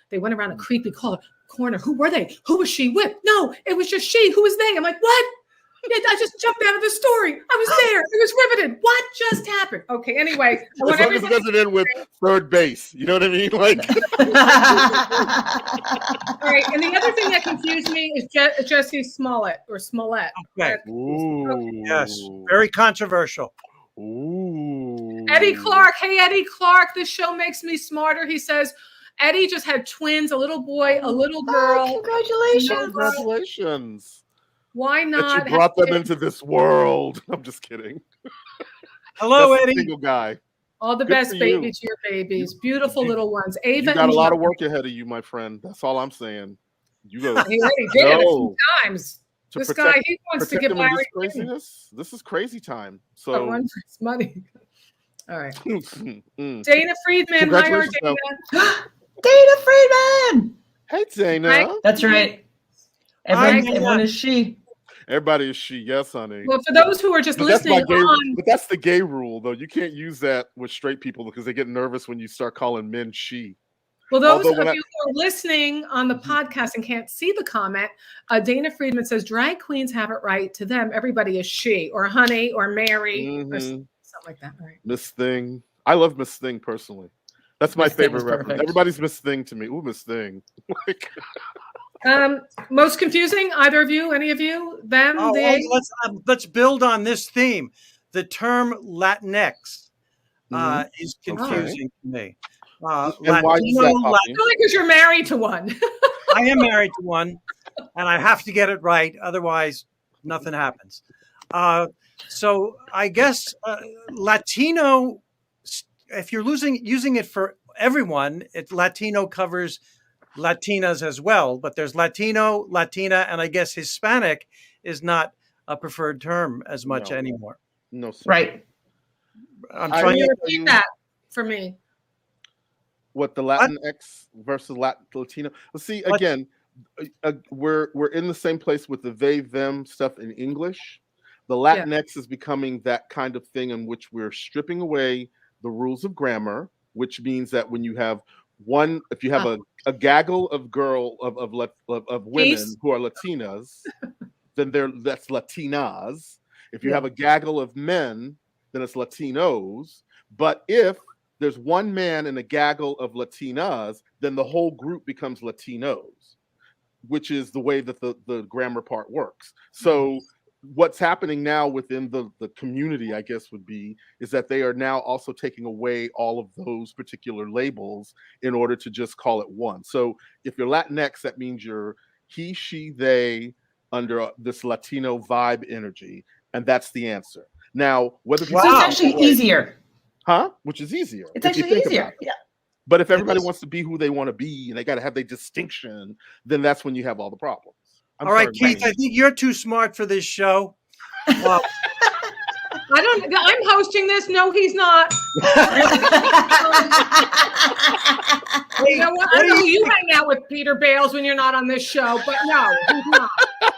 Speaker 5: they went around a creepy corner. Who were they? Who was she with? No, it was just she. Who was they? I'm like, what? I just jumped out of the story. I was there. It was riveted. What just happened? Okay, anyway.
Speaker 6: As long as it doesn't end with third base. You know what I mean? Like.
Speaker 5: All right, and the other thing that confused me is Jesse Smollett or Smollett.
Speaker 1: Okay.
Speaker 6: Ooh.
Speaker 1: Yes, very controversial.
Speaker 6: Ooh.
Speaker 5: Eddie Clark. Hey, Eddie Clark. This show makes me smarter. He says, Eddie just had twins, a little boy, a little girl.
Speaker 7: Congratulations.
Speaker 6: Congratulations.
Speaker 5: Why not?
Speaker 6: That you brought them into this world. I'm just kidding.
Speaker 1: Hello,
Speaker 6: That's a
Speaker 1: Eddie.
Speaker 6: single guy.
Speaker 5: All the
Speaker 6: Good
Speaker 5: best,
Speaker 6: for
Speaker 5: baby,
Speaker 6: you.
Speaker 5: to your babies. Beautiful little ones. Ava
Speaker 6: You got
Speaker 5: and
Speaker 6: a lot
Speaker 5: Joe.
Speaker 6: of work ahead of you, my friend. That's all I'm saying. You go.
Speaker 5: He already did it a few times.
Speaker 6: To
Speaker 5: This
Speaker 6: protect-
Speaker 5: guy, he wants to
Speaker 6: protect
Speaker 5: get
Speaker 6: them in this
Speaker 5: married.
Speaker 6: craziness. This is crazy time.
Speaker 5: But
Speaker 6: So
Speaker 5: run for his money. All right.
Speaker 6: Mm.
Speaker 5: Dana Friedman. Hi, our
Speaker 6: Congratulations,
Speaker 5: Dana.
Speaker 7: Dana Friedman.
Speaker 6: Hey, Dana.
Speaker 5: Right?
Speaker 7: That's right.
Speaker 1: Hi,
Speaker 7: Everyone is she.
Speaker 6: Everybody is she. Yes, honey.
Speaker 5: Well, for those who are just
Speaker 6: But that's
Speaker 5: listening
Speaker 6: my gay,
Speaker 5: on,
Speaker 6: but that's the gay rule, though. You can't use that with straight people because they get nervous when you start calling men she.
Speaker 5: well, those
Speaker 6: Although
Speaker 5: of
Speaker 6: when
Speaker 5: you who are listening on the podcast and can't see the comment, Dana Friedman says drag queens have it right. To them, everybody is she or honey or Mary or something like that. All right.
Speaker 6: Miss Thing. I love Miss Thing personally. That's my
Speaker 7: Miss Thing
Speaker 6: favorite
Speaker 7: is
Speaker 6: reference.
Speaker 7: perfect.
Speaker 6: Everybody's Miss Thing to me. Ooh, Miss Thing. Like,
Speaker 5: Most confusing, either of you, any of you, them,
Speaker 1: Oh,
Speaker 5: they.
Speaker 1: let's build on this theme. The term Latinx is confusing to me.
Speaker 6: and why is that,
Speaker 1: Latino,
Speaker 6: Poppy?
Speaker 5: Only because you're married to one.
Speaker 1: I am married to one, and I have to get it right. Otherwise, nothing happens. So I guess Latino, if you're using it for everyone, Latino covers Latinas as well. But there's Latino, Latina, and I guess Hispanic is not a preferred term as much anymore.
Speaker 6: No, sir.
Speaker 7: Right.
Speaker 1: I'm
Speaker 6: I
Speaker 1: trying
Speaker 5: Can you
Speaker 1: to.
Speaker 5: repeat that for me?
Speaker 6: What the Latinx versus Latino? Well, see, again, we're in the same place with the they them stuff in English. The Latinx is becoming that kind of thing in which we're stripping away the rules of grammar, which means that when you have one, if you have a gaggle of women who are Latinas, then that's Latinas. If you have a gaggle of men, then it's Latinos. But if there's one man and a gaggle of Latinas, then the whole group becomes Latinos, which is the way that the grammar part works. So what's happening now within the community, I guess, would be is that they are now also taking away all of those particular labels in order to just call it one. So if you're Latinx, that means you're he, she, they under this Latino vibe energy, and that's the answer. Now, whether people
Speaker 7: So it's actually easier.
Speaker 6: Which is easier.
Speaker 7: It's actually easier. Yeah.
Speaker 6: But if everybody wants to be who they want to be and they got to have their distinction, then that's when you have all the problems.
Speaker 1: All right, Keith, I think you're too smart for this show.
Speaker 5: I'm hosting this. No, he's not. You know what? I know you hang out with Peter Bales when you're not on this show, but no, he's not.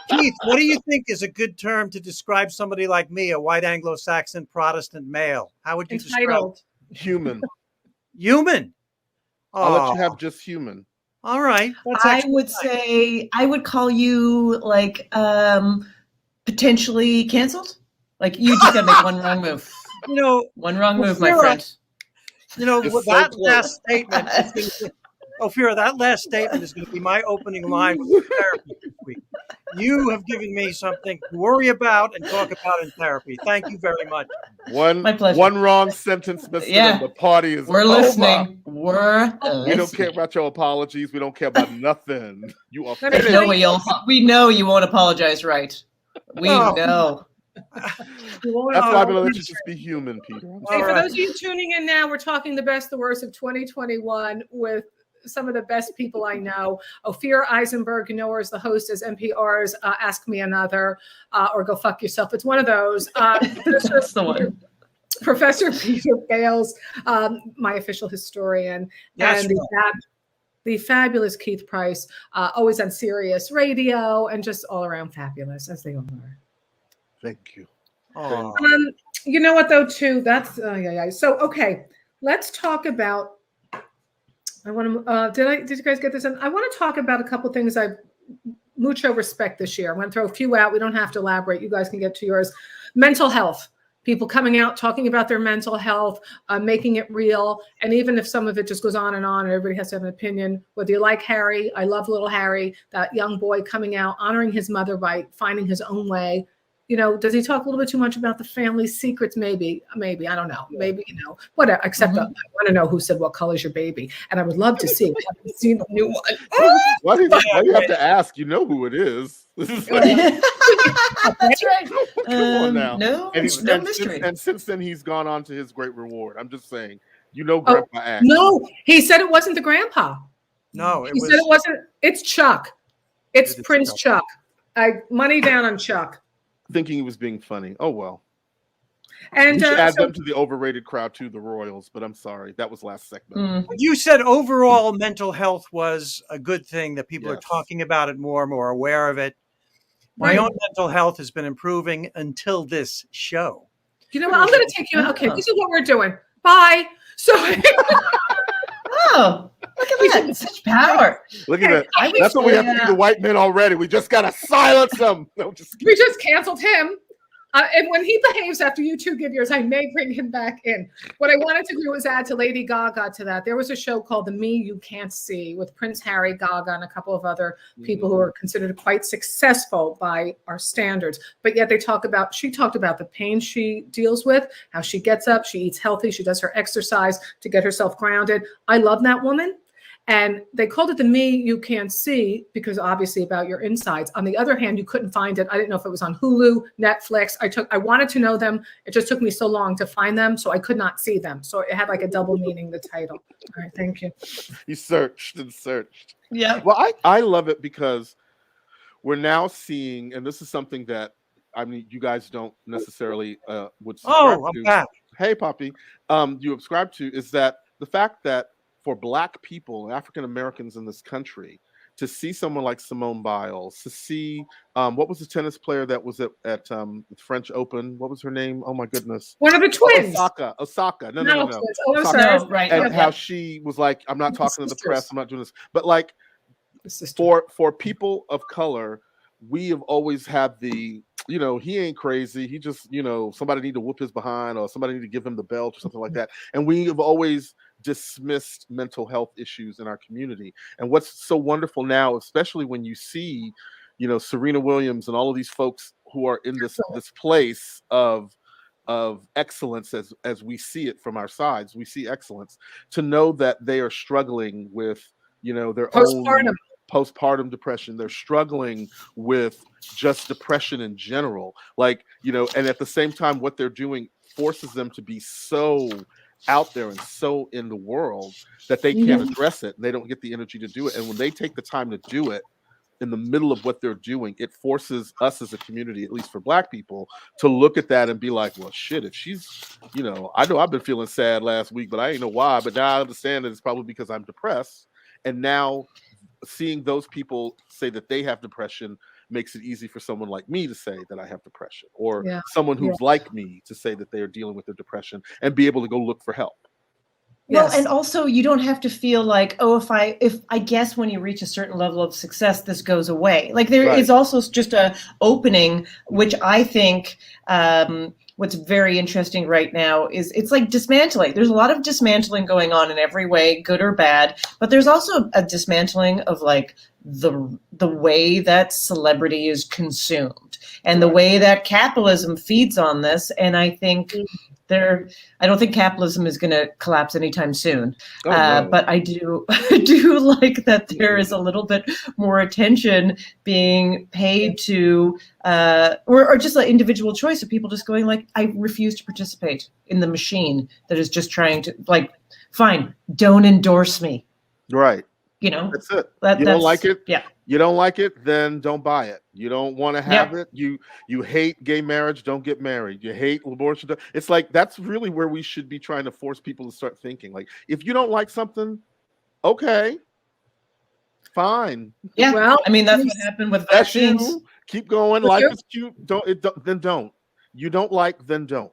Speaker 1: Keith, what do you think is a good term to describe somebody like me, a white Anglo-Saxon Protestant male? How would you describe it?
Speaker 6: Human?
Speaker 1: Human.
Speaker 6: I'll let you have just human.
Speaker 1: All right.
Speaker 7: I would say I would call you like potentially canceled. Like you just gotta make one wrong move.
Speaker 1: You know,
Speaker 7: one wrong move, my friend.
Speaker 1: You know,
Speaker 6: It's
Speaker 1: that
Speaker 6: so
Speaker 1: last statement. Ophira, that last statement is going to be my opening line with therapy this week. You have given me something to worry about and talk about in therapy. Thank you very much.
Speaker 7: My pleasure.
Speaker 6: One wrong sentence missing and the party is
Speaker 7: We're
Speaker 6: over.
Speaker 7: listening.
Speaker 6: We don't care about your apologies. We don't care about nothing. You are
Speaker 7: We know you won't apologize, right? We know.
Speaker 6: That's why I'm going to let you just be human, Peter.
Speaker 5: Hey, for those of you tuning in now, we're talking the best, the worst of 2021 with some of the best people I know. Ophira Eisenberg, you know her as the host as NPR's Ask Me Another or Go Fuck Yourself. It's one of those.
Speaker 7: That's the one.
Speaker 5: Professor Peter Bales, my official historian, and the fabulous Keith Price, always on Sirius Radio, and just all around fabulous, as they all are.
Speaker 6: Thank you.
Speaker 5: You know what, though, too? That's So, okay, let's talk about. I want to. Did you guys get this? I want to talk about a couple things I've mucho respect this year. I'm going to throw a few out. We don't have to elaborate. You guys can get to yours. Mental health. People coming out, talking about their mental health, making it real. And even if some of it just goes on and everybody has to have an opinion, whether you like Harry, I love little Harry, that young boy coming out, honoring his mother by finding his own way. does he talk a little bit too much about the family secrets? Maybe, I don't know. Maybe, whatever. Except I want to know who said, what color's your baby? And I would love to see. I haven't seen the new one.
Speaker 6: Why do you have to ask? You know who it is. This is
Speaker 7: That's right.
Speaker 6: Come on now.
Speaker 7: No,
Speaker 6: and
Speaker 7: no mystery.
Speaker 6: And since then, he's gone on to his great reward. I'm just saying, Grandpa asked.
Speaker 5: No, he said it wasn't the grandpa.
Speaker 1: No,
Speaker 5: He said it wasn't. It's Chuck. It's Prince Chuck. Money down on Chuck.
Speaker 6: Thinking he was being funny. Oh, well.
Speaker 5: And
Speaker 6: you should add them to the overrated crowd too, the Royals. But I'm sorry, that was last segment.
Speaker 1: You said overall mental health was a good thing, that people are talking about it more aware of it. My own mental health has been improving until this show.
Speaker 5: You know what? I'm going to take you. Okay, this is what we're doing. Bye. So.
Speaker 7: Oh, look at that. Such power.
Speaker 6: Look at that. That's what we have to do to white men already. We just got to silence them. No,
Speaker 5: we just canceled him. And when he behaves after you two give yours, I may bring him back in. What I wanted to do was add to Lady Gaga to that. There was a show called The Me You Can't See with Prince Harry, Gaga, and a couple of other people who are considered quite successful by our standards. But yet she talked about the pain she deals with, how she gets up, she eats healthy, she does her exercise to get herself grounded. I love that woman. And they called it The Me You Can't See because obviously about your insides. On the other hand, you couldn't find it. I didn't know if it was on Hulu, Netflix. I wanted to know them. It just took me so long to find them, so I could not see them. So it had like a double meaning, the title. All right, thank you.
Speaker 6: You searched and searched.
Speaker 7: Yeah.
Speaker 6: Well, I love it because we're now seeing, and this is something that, you guys don't necessarily would subscribe to.
Speaker 1: I'm back.
Speaker 6: Hey, Poppy. You subscribe to is that the fact that for Black people, African Americans in this country, to see someone like Simone Biles, to see what was the tennis player that was at the French Open? What was her name? Oh my goodness!
Speaker 5: One of the twins.
Speaker 6: Osaka. No.
Speaker 5: Oh, I'm sorry.
Speaker 7: No, right.
Speaker 6: And how she was like, "I'm not talking to the press. I'm not doing this." But like, for people of color, we have always had the, he ain't crazy. He just, somebody need to whoop his behind, or somebody need to give him the belt or something like that. And we have always dismissed mental health issues in our community. And what's so wonderful now, especially when you see, Serena Williams and all of these folks who are in this place of excellence as we see it from our sides, we see excellence, to know that they are struggling with, their own postpartum depression. They're struggling with just depression in general. Like, and at the same time, what they're doing forces them to be so out there and so in the world that they can't address it. They don't get the energy to do it. And when they take the time to do it in the middle of what they're doing, it forces us as a community, at least for Black people, to look at that and be like, well, shit, if she's, I know I've been feeling sad last week, but I ain't know why. But now I understand that it's probably because I'm depressed. And now seeing those people say that they have depression makes it easy for someone like me to say that I have depression, or someone who's like me to say that they are dealing with their depression and be able to go look for help.
Speaker 7: Well, and also you don't have to feel like, if I guess when you reach a certain level of success, this goes away. Like there is also just a opening, which I think what's very interesting right now is it's like dismantling. There's a lot of dismantling going on in every way, good or bad, but there's also a dismantling of like the way that celebrity is consumed and the way that capitalism feeds on this. And I think I don't think capitalism is going to collapse anytime soon. But I do like that there is a little bit more attention being paid to, or just like individual choice of people just going like, I refuse to participate in the machine that is just trying to, like, fine, don't endorse me.
Speaker 6: Right.
Speaker 7: That's
Speaker 6: it. You don't like it?
Speaker 7: Yeah.
Speaker 6: You don't like it, then don't buy it. You don't want to have it. You hate gay marriage, don't get married. You hate abortion. It's like, that's really where we should be trying to force people to start thinking. Like, if you don't like something, okay, fine.
Speaker 7: Yeah. Well, I mean, that's what happened with vaccines.
Speaker 6: You. Keep going. Life is cute. Then don't. You don't like, then don't.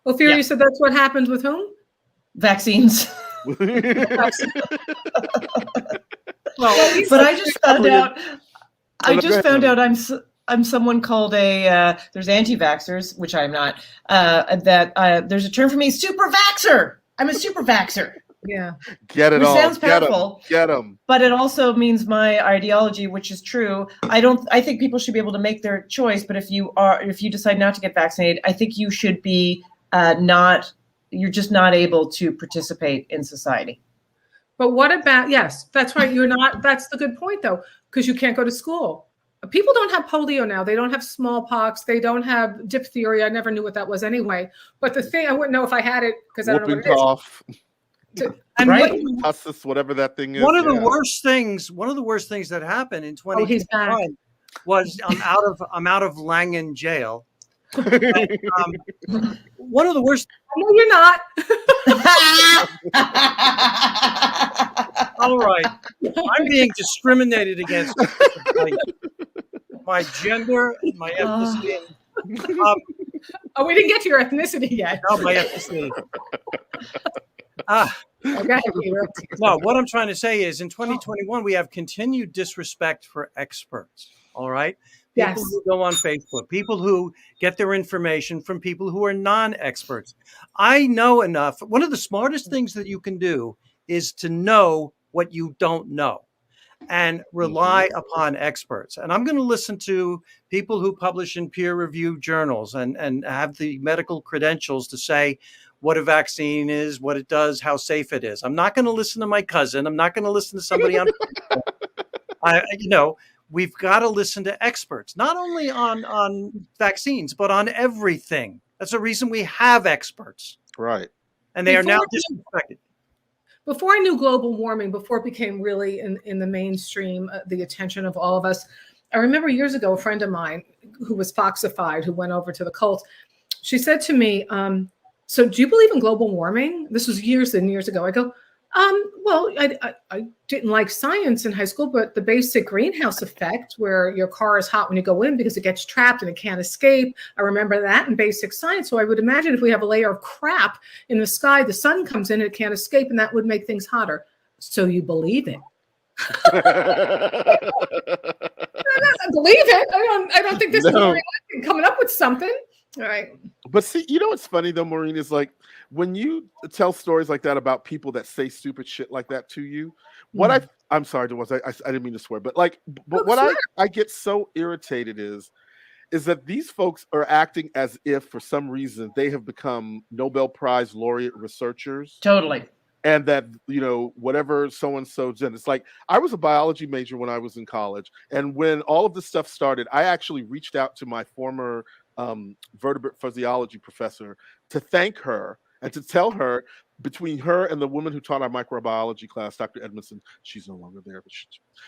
Speaker 5: Ophira, you said that's what happened with whom?
Speaker 7: Vaccines.
Speaker 5: Well,
Speaker 7: but I just found out. I'm someone called there's anti-vaxxers, which I'm not. There's a term for me, super vaxxer. I'm a super vaxxer.
Speaker 5: Yeah.
Speaker 6: Get it
Speaker 7: Which
Speaker 6: all.
Speaker 7: sounds
Speaker 6: Get 'em.
Speaker 7: powerful.
Speaker 6: Get them.
Speaker 7: But it also means my ideology, which is true. I think people should be able to make their choice. But if you decide not to get vaccinated, I think you should be you're just not able to participate in society.
Speaker 5: But what about, yes, that's right. That's the good point though, because you can't go to school. People don't have polio now. They don't have smallpox. They don't have diphtheria. I never knew what that was anyway. But the thing, I wouldn't know if I had it because I don't know what it is.
Speaker 6: Cough.
Speaker 1: And
Speaker 5: Right?
Speaker 6: Whatever that thing is.
Speaker 1: one of the worst things that happened in 2021 was I'm out of Langen jail. And, one of the worst.
Speaker 5: No, you're not.
Speaker 1: All right, I'm being discriminated against. My gender, my ethnicity.
Speaker 5: Oh, we didn't get to your ethnicity yet.
Speaker 1: No, my ethnicity.
Speaker 5: Okay, Peter.
Speaker 1: No, what I'm trying to say is in 2021, we have continued disrespect for experts. All right. People
Speaker 5: Yes.
Speaker 1: who go on Facebook, people who get their information from people who are non-experts. I know enough. One of the smartest things that you can do is to know what you don't know and rely upon experts. And I'm going to listen to people who publish in peer-reviewed journals and have the medical credentials to say what a vaccine is, what it does, how safe it is. I'm not going to listen to my cousin. I'm not going to listen to somebody on we've got to listen to experts, not only on vaccines, but on everything. That's the reason we have experts.
Speaker 6: Right.
Speaker 1: And they are now disrespected.
Speaker 5: Before I knew global warming, before it became really in the mainstream, the attention of all of us, I remember years ago, a friend of mine who was Foxified, who went over to the cult, she said to me, so do you believe in global warming? This was years and years ago. I go, well, I didn't like science in high school, but the basic greenhouse effect where your car is hot when you go in because it gets trapped and it can't escape. I remember that in basic science. So I would imagine if we have a layer of crap in the sky, the sun comes in, it can't escape, and that would make things hotter. So you believe it. I believe it. I don't think this is coming up with something. All right.
Speaker 6: But see, you know what's funny though, Maureen, is like when you tell stories like that about people that say stupid shit like that to you, what I'm sorry, I didn't mean to swear, but like, I get so irritated is that these folks are acting as if for some reason they have become Nobel Prize laureate researchers.
Speaker 7: Totally.
Speaker 6: And that, whatever so-and-so did. It's like, I was a biology major when I was in college. And when all of this stuff started, I actually reached out to my former vertebrate physiology professor to thank her and to tell her, between her and the woman who taught our microbiology class, Dr. Edmondson, she's no longer there, but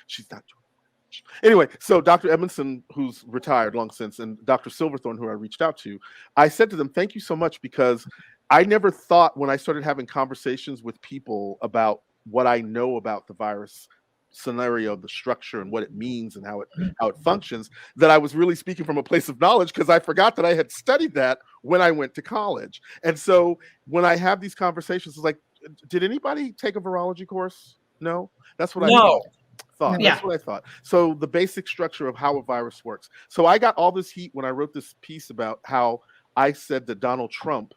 Speaker 6: she's not doing much. Anyway, so Dr. Edmondson, who's retired long since, and Dr. Silverthorne, who I reached out to, I said to them, thank you so much, because I never thought when I started having conversations with people about what I know about the virus scenario, the structure and what it means and how it functions, that I was really speaking from a place of knowledge, because I forgot that I had studied that when I went to college. And so when I have these conversations, it's like, did anybody take a virology course? No, that's what I thought.
Speaker 5: Yeah.
Speaker 6: That's what I thought. So the basic structure of how a virus works. So I got all this heat when I wrote this piece about how I said that Donald Trump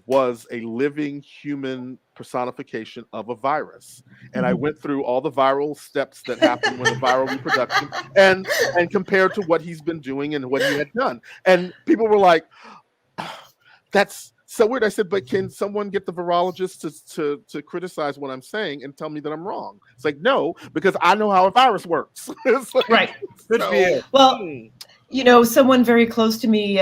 Speaker 6: was a living human personification of a virus. And I went through all the viral steps that happen with the viral reproduction and compared to what he's been doing and what he had done. And people were like, that's so weird. I said, but can someone get the virologist to criticize what I'm saying and tell me that I'm wrong? It's like, no, because I know how a virus works. It's like,
Speaker 7: right.
Speaker 1: Good for you.
Speaker 7: Well, someone very close to me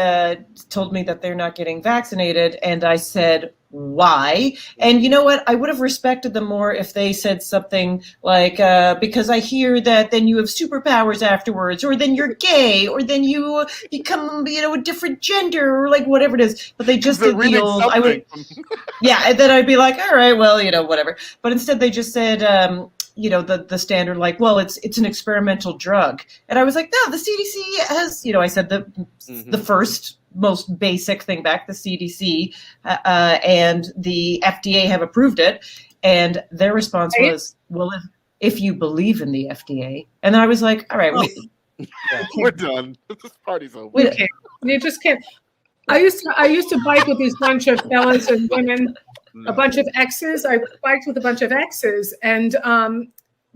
Speaker 7: told me that they're not getting vaccinated, and I said, why? And you know what? I would have respected them more if they said something like, because I hear that then you have superpowers afterwards, or then you're gay, or then you become, a different gender, or like whatever it is. But they just did the old, and then I'd be like, all right, well, whatever. But instead they just said, the standard, like, well, it's an experimental drug. And I was like, no, the CDC has, I said the first most basic thing back, the CDC and the FDA have approved it. And their response was, well, if you believe in the FDA. And I was like, all right,
Speaker 6: we're done. This party's over.
Speaker 5: You just can't. I used to bike with these bunch of fellas and women a bunch of exes. I biked with a bunch of exes, and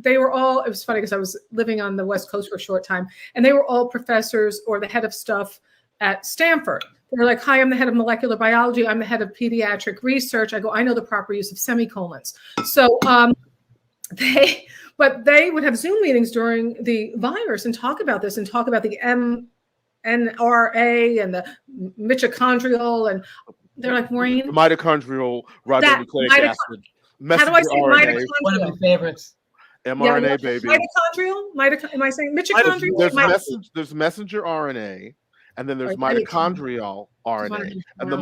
Speaker 5: they were all, it was funny because I was living on the West Coast for a short time, and they were all professors or the head of stuff at Stanford. They're like, hi, I'm the head of molecular biology. I'm the head of pediatric research. I go, I know the proper use of semicolons. So they would have Zoom meetings during the virus and talk about this and talk about the mNRA and the mitochondrial. And they're like, Maureen.
Speaker 6: The mitochondrial ribonucleic acid.
Speaker 5: How do I say mitochondrial?
Speaker 7: One of my favorites.
Speaker 6: mRNA, baby.
Speaker 5: Mitochondrial? Am I saying mitochondrial?
Speaker 6: There's messenger RNA, and then there's mitochondrial RNA. And the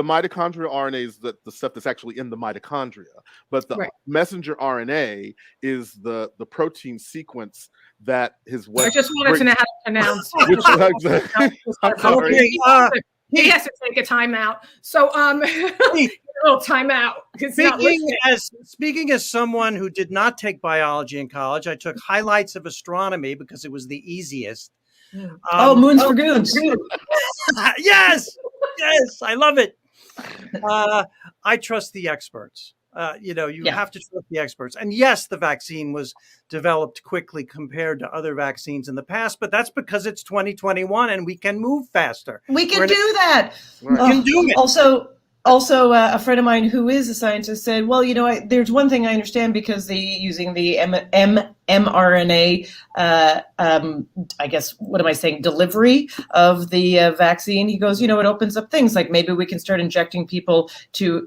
Speaker 6: mitochondrial RNA is the stuff that's actually in the mitochondria. But the messenger RNA is the protein sequence that
Speaker 5: I just wanted to know how to pronounce it. He has to take a timeout. So a little timeout.
Speaker 1: Speaking as someone who did not take biology in college, I took highlights of astronomy because it was the easiest.
Speaker 7: Moons for Goons.
Speaker 1: Yes, I love it. I trust the experts. You have to trust the experts. And yes, the vaccine was developed quickly compared to other vaccines in the past, but that's because it's 2021 and we can move faster.
Speaker 7: We can do that.
Speaker 1: We can do it.
Speaker 7: Also, a friend of mine who is a scientist said, well, there's one thing I understand because using the mRNA, I guess, what am I saying, delivery of the vaccine. He goes, it opens up things like maybe we can start injecting people to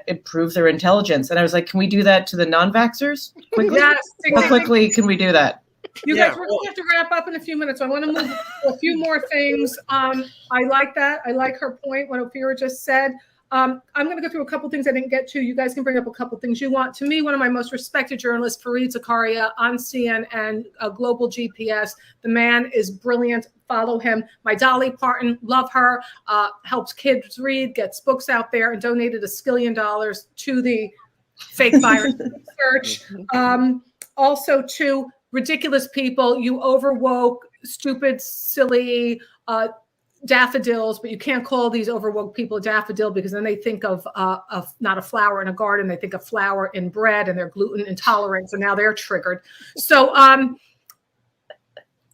Speaker 7: improve their intelligence. And I was like, can we do that to the non-vaxxers quickly?
Speaker 5: Yes.
Speaker 7: How quickly can we do that?
Speaker 5: You guys, we're going to have to wrap up in a few minutes. I want to move to a few more things. I like that. I like her point, what Ophira just said. I'm going to go through a couple things I didn't get to. You guys can bring up a couple things you want. To me, one of my most respected journalists, Fareed Zakaria on CNN, Global GPS. The man is brilliant. Follow him. My Dolly Parton, love her. Helps kids read, gets books out there, and donated $1 skillion to the fake virus research. Also, to ridiculous people, you overwoke, stupid, silly, daffodils, but you can't call these overwoke people a daffodil because then they think of not a flower in a garden, they think of flour in bread, and they're gluten intolerant, so now they're triggered. So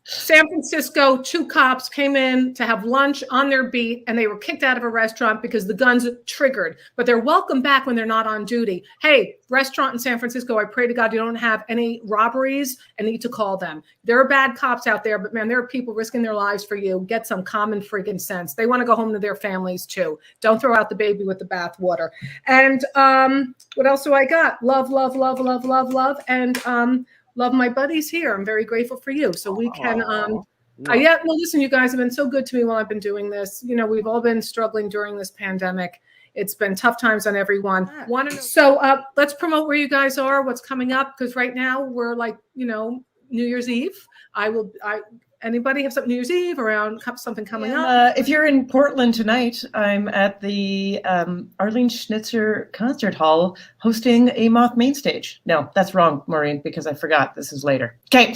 Speaker 5: San Francisco, 2 cops came in to have lunch on their beat, and they were kicked out of a restaurant because the guns triggered, but they're welcome back when they're not on duty. Hey, restaurant in San Francisco, I pray to God you don't have any robberies and need to call them. There are bad cops out there, but man, there are people risking their lives for you. Get some common freaking sense. They want to go home to their families too. Don't throw out the baby with the bathwater. And what else do I got? Love, love, love, love, love, love. And love my buddies here. I'm very grateful for you. So we can, listen, you guys have been so good to me while I've been doing this. We've all been struggling during this pandemic. It's been tough times on everyone. So let's promote where you guys are, what's coming up. Because right now we're like, New Year's Eve. Anybody have something New Year's Eve around something coming up?
Speaker 7: If you're in Portland tonight, I'm at the Arlene Schnitzer Concert Hall hosting a mock main stage. No, that's wrong, Maureen, because I forgot. This is later. Okay.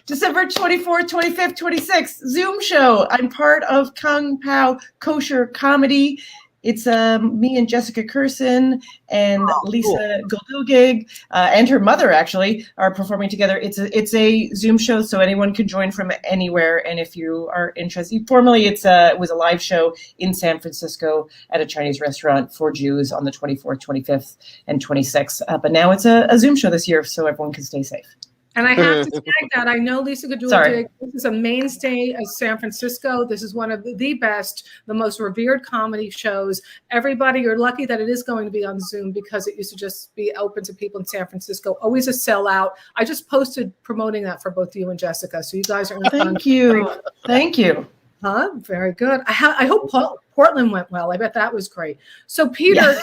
Speaker 7: December 24th, 25th, 26th, Zoom show. I'm part of Kung Pao Kosher Comedy. It's me and Jessica Curson and Lisa Goldugig and her mother actually are performing together. It's a Zoom show, so anyone can join from anywhere. And if you are interested, formerly it was a live show in San Francisco at a Chinese restaurant for Jews on the 24th, 25th, and 26th. But now it's a Zoom show this year, so everyone can stay safe.
Speaker 5: And I have to tag that. I know Lisa Goldugig. This is a mainstay of San Francisco. This is one of the best, the most revered comedy shows. Everybody, you're lucky that it is going to be on Zoom because it used to just be open to people in San Francisco. Always a sellout. I just posted promoting that for both you and Jessica. So you guys are in fun.
Speaker 7: Thank you.
Speaker 5: Huh? Very good. I hope Portland went well. I bet that was great. So Peter,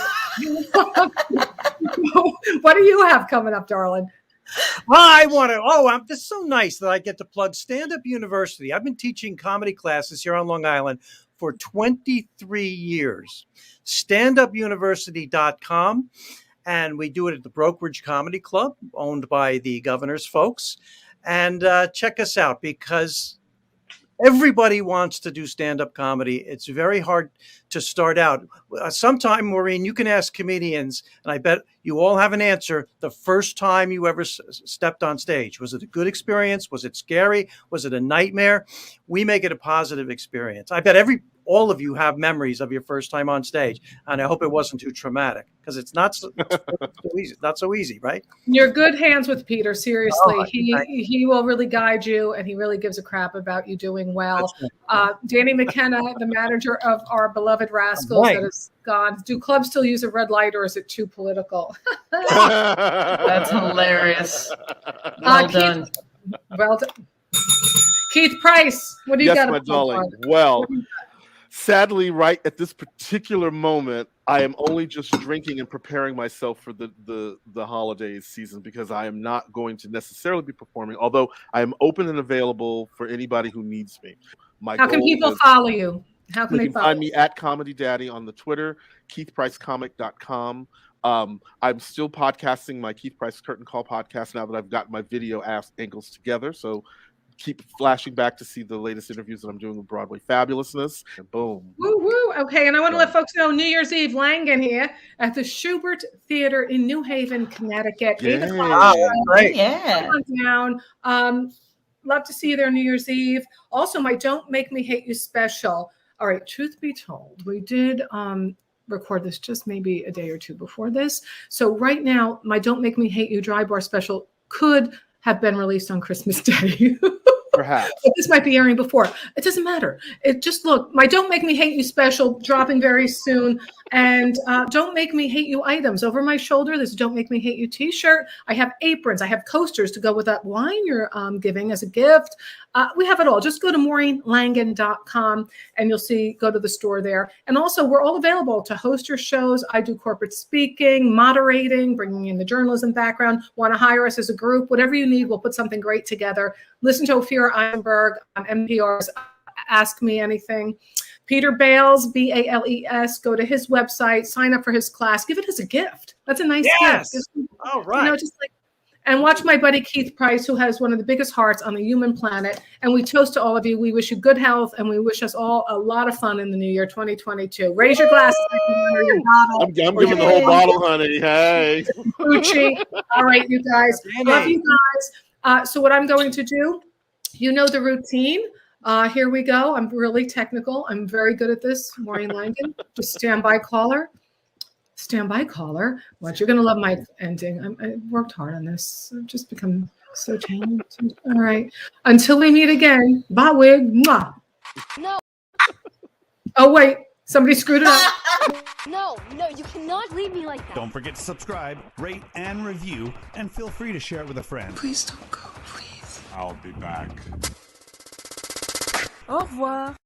Speaker 5: what do you have coming up, darling?
Speaker 1: This is so nice that I get to plug Stand Up University. I've been teaching comedy classes here on Long Island for 23 years. StandUpUniversity.com. And we do it at the Brokerage Comedy Club, owned by the governor's folks. And check us out because Everybody wants to do stand-up comedy. It's very hard to start out. Sometime, Maureen, you can ask comedians, and I bet you all have an answer. The first time you ever stepped on stage, was it a good experience? Was it scary? Was it a nightmare? We make it a positive experience. I bet all of you have memories of your first time on stage, and I hope it wasn't too traumatic, because it's not so easy. Not so easy, right?
Speaker 5: You're good hands with Peter. Seriously,
Speaker 1: Oh,
Speaker 5: he will really guide you, and he really gives a crap about you doing well. Danny McKenna, the manager of our beloved Rascals, that is gone. Do clubs still use a red light, or is it too political?
Speaker 7: That's hilarious. Well done.
Speaker 5: Well done. Keith Price, what do you got?
Speaker 6: Yes, my darling. Well, sadly, right at this particular moment, I am only just drinking and preparing myself for the holidays season, because I am not going to necessarily be performing, although I am open and available for anybody who needs me.
Speaker 5: How can people follow you? How can they
Speaker 6: find me at Comedy Daddy on the Twitter, KeithPriceComic.com. I'm still podcasting my Keith Price Curtain Call podcast now that I've got my video angles together. So keep flashing back to see the latest interviews that I'm doing with Broadway Fabulousness. And boom.
Speaker 5: Woo woo. Okay, and I want to let folks know New Year's Eve, Langan here at the Schubert Theater in New Haven, Connecticut. 8 o'clock.
Speaker 1: Great.
Speaker 7: Yeah.
Speaker 5: Come on down. Love to see you there New Year's Eve. Also, my Don't Make Me Hate You special. All right, truth be told, we did record this just maybe a day or two before this. So right now, my Don't Make Me Hate You dry bar special could have been released on Christmas Day.
Speaker 6: Perhaps.
Speaker 5: But this might be airing before. It doesn't matter. It just look, my Don't Make Me Hate You special dropping very soon. And Don't Make Me Hate You items over my shoulder. There's a Don't Make Me Hate You t-shirt. I have aprons. I have coasters to go with that wine you're giving as a gift. We have it all. Just go to MaureenLangan.com and you'll see, go to the store there. And also, we're all available to host your shows. I do corporate speaking, moderating, bringing in the journalism background. Want to hire us as a group? Whatever you need, we'll put something great together. Listen to Ophira Eisenberg on NPR's Ask Me Anything. Peter Bales, Bales, go to his website, sign up for his class, give it as a gift. That's a nice gift.
Speaker 1: All right.
Speaker 5: You know, just like, and watch my buddy Keith Price, who has one of the biggest hearts on the human planet. And we toast to all of you. We wish you good health, and we wish us all a lot of fun in the new year, 2022. Raise your glasses. Your bottle,
Speaker 6: I'm giving the whole bottle, honey. Hey.
Speaker 5: All right, you guys. Love you guys. So what I'm going to do, you know the routine. Here we go. I'm really technical. I'm very good at this. Maureen Langan, just standby caller. Standby caller. What, you're going to love my ending. I worked hard on this. I've just become so talented. All right. Until we meet again. Bye, wig. Mwah.
Speaker 8: No.
Speaker 5: Oh, wait. Somebody screwed it up.
Speaker 8: No, you cannot leave me like that.
Speaker 2: Don't forget to subscribe, rate, and review, and feel free to share it with a friend.
Speaker 9: Please don't go, please.
Speaker 2: I'll be back.
Speaker 9: Au revoir.